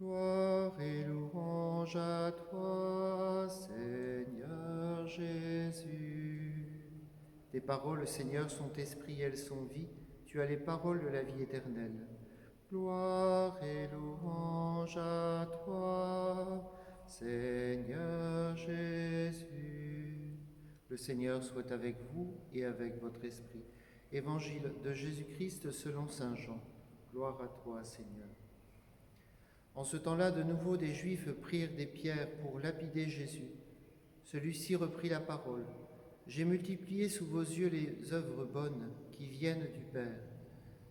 Gloire et louange à toi, Seigneur Jésus. Tes paroles, Seigneur, sont esprit, elles sont vie. Tu as les paroles de la vie éternelle. Gloire et louange à toi, Seigneur Jésus. Le Seigneur soit avec vous et avec votre esprit. Évangile de Jésus-Christ selon saint Jean. Gloire à toi, Seigneur. En ce temps-là, de nouveau, des Juifs prirent des pierres pour lapider Jésus. Celui-ci reprit la parole. « J'ai multiplié sous vos yeux les œuvres bonnes qui viennent du Père.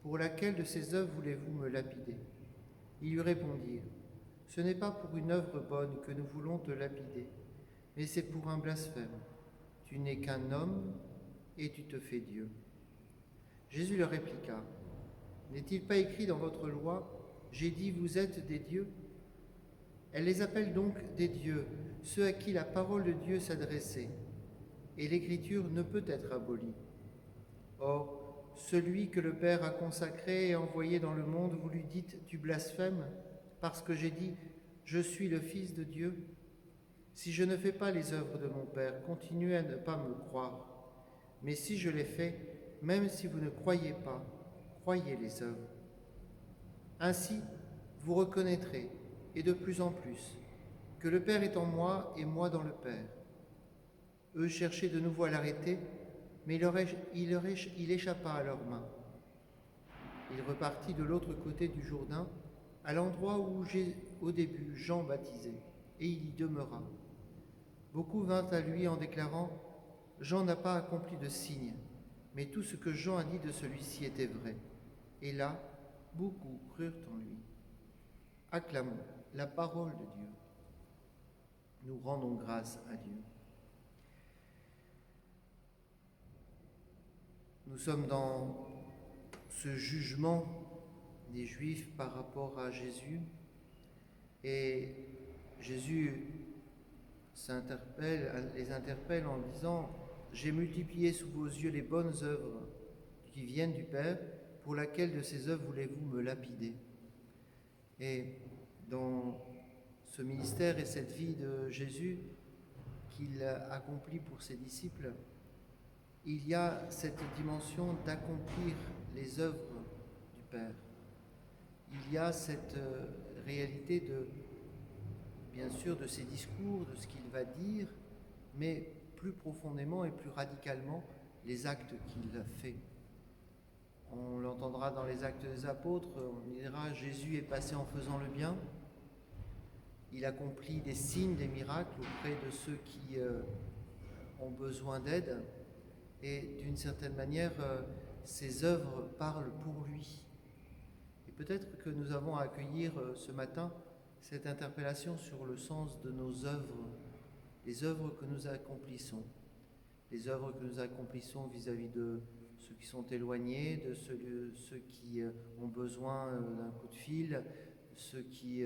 Pour laquelle de ces œuvres voulez-vous me lapider ?» Ils lui répondirent, « Ce n'est pas pour une œuvre bonne que nous voulons te lapider, mais c'est pour un blasphème. Tu n'es qu'un homme et tu te fais Dieu. » Jésus leur répliqua, « N'est-il pas écrit dans votre loi, j'ai dit, vous êtes des dieux ?» Elle les appelle donc des dieux, ceux à qui la parole de Dieu s'adressait, et l'écriture ne peut être abolie. Or, celui que le Père a consacré et envoyé dans le monde, vous lui dites, tu blasphèmes, parce que j'ai dit, je suis le Fils de Dieu. Si je ne fais pas les œuvres de mon Père, continuez à ne pas me croire. Mais si je les fais, même si vous ne croyez pas, croyez les œuvres. Ainsi, vous reconnaîtrez, et de plus en plus, que le Père est en moi et moi dans le Père. Eux cherchaient de nouveau à l'arrêter, mais il échappa à leurs mains. Il repartit de l'autre côté du Jourdain, à l'endroit où au début Jean baptisait, et il y demeura. Beaucoup vinrent à lui en déclarant « Jean n'a pas accompli de signe, mais tout ce que Jean a dit de celui-ci était vrai. » Et là, beaucoup crurent en lui. Acclamons la parole de Dieu. Nous rendons grâce à Dieu. Nous sommes dans ce jugement des Juifs par rapport à Jésus, et Jésus les interpelle en disant « J'ai multiplié sous vos yeux les bonnes œuvres qui viennent du Père, pour laquelle de ces œuvres voulez-vous me lapider ?» Et dans ce ministère et cette vie de Jésus qu'il accomplit pour ses disciples, il y a cette dimension d'accomplir les œuvres du Père. Il y a cette réalité bien sûr, de ses discours, de ce qu'il va dire, mais plus profondément et plus radicalement, les actes qu'il fait. On l'entendra dans les Actes des Apôtres, on dira « Jésus est passé en faisant le bien ». Il accomplit des signes, des miracles auprès de ceux qui ont besoin d'aide. Et d'une certaine manière, ses œuvres parlent pour lui. Et peut-être que nous avons à accueillir ce matin cette interpellation sur le sens de nos œuvres, les œuvres que nous accomplissons, les œuvres que nous accomplissons vis-à-vis de ceux qui sont éloignés, de ceux qui ont besoin d'un coup de fil, ceux qui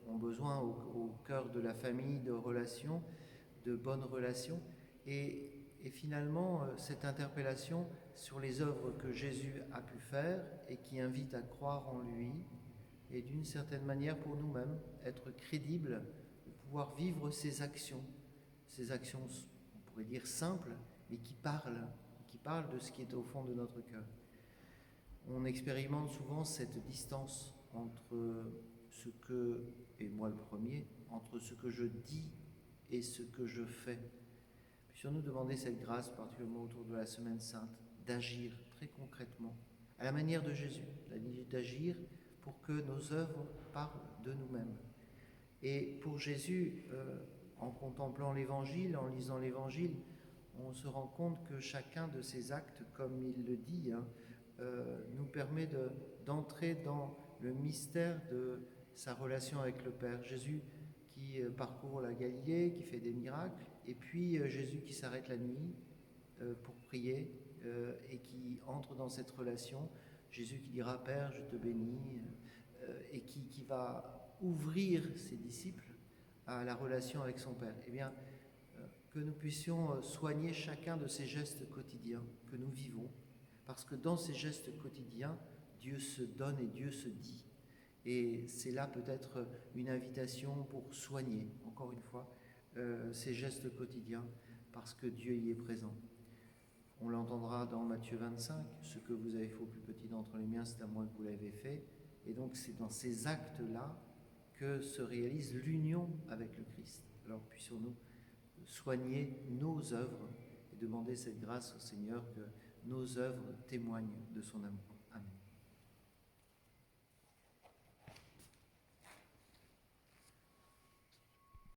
ont besoin au cœur de la famille de relations, de bonnes relations. Et finalement, cette interpellation sur les œuvres que Jésus a pu faire et qui invite à croire en lui, et d'une certaine manière pour nous-mêmes, être crédibles, de pouvoir vivre ces actions, on pourrait dire simples, mais qui parlent de ce qui est au fond de notre cœur. On expérimente souvent cette distance entre ce que, et moi le premier, entre ce que je dis et ce que je fais. Puissions-nous demander cette grâce, particulièrement autour de la Semaine Sainte, d'agir très concrètement, à la manière de Jésus, d'agir pour que nos œuvres parlent de nous-mêmes. Et pour Jésus, en contemplant l'Évangile, en lisant l'Évangile, on se rend compte que chacun de ces actes, comme il le dit, nous permet d'entrer dans le mystère de sa relation avec le Père. Jésus qui parcourt la Galilée, qui fait des miracles, et puis Jésus qui s'arrête la nuit pour prier et qui entre dans cette relation. Jésus qui dira « Père, je te bénis » et qui va ouvrir ses disciples à la relation avec son Père. Eh bien, que nous puissions soigner chacun de ces gestes quotidiens que nous vivons, parce que dans ces gestes quotidiens, Dieu se donne et Dieu se dit. Et c'est là peut-être une invitation pour soigner, encore une fois, ces gestes quotidiens, parce que Dieu y est présent. On l'entendra dans Matthieu 25, « Ce que vous avez fait au plus petit d'entre les miens, c'est à moi que vous l'avez fait ». Et donc c'est dans ces actes-là que se réalise l'union avec le Christ. Alors puissions-nous soigner nos œuvres et demander cette grâce au Seigneur que nos œuvres témoignent de son amour.